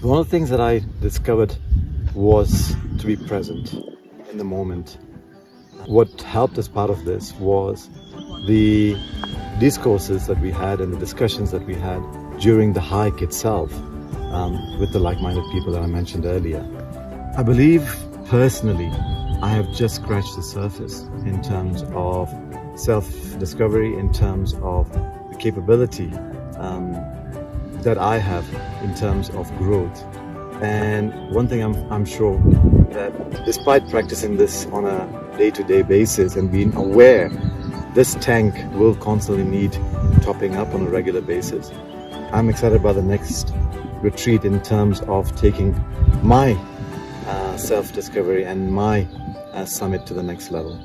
One of the things that I discovered was to be present in the moment. What helped as part of this was the discourses that we had and the discussions that we had during the hike itself with the like-minded people that I mentioned earlier. I believe personally I have just scratched the surface in terms of self-discovery, in terms of the capability that I have in terms of growth. And one thing I'm sure that despite practicing this on a day-to-day basis and being aware this tank will constantly need topping up on a regular basis, I'm excited about the next retreat in terms of taking my self-discovery and my summit to the next level.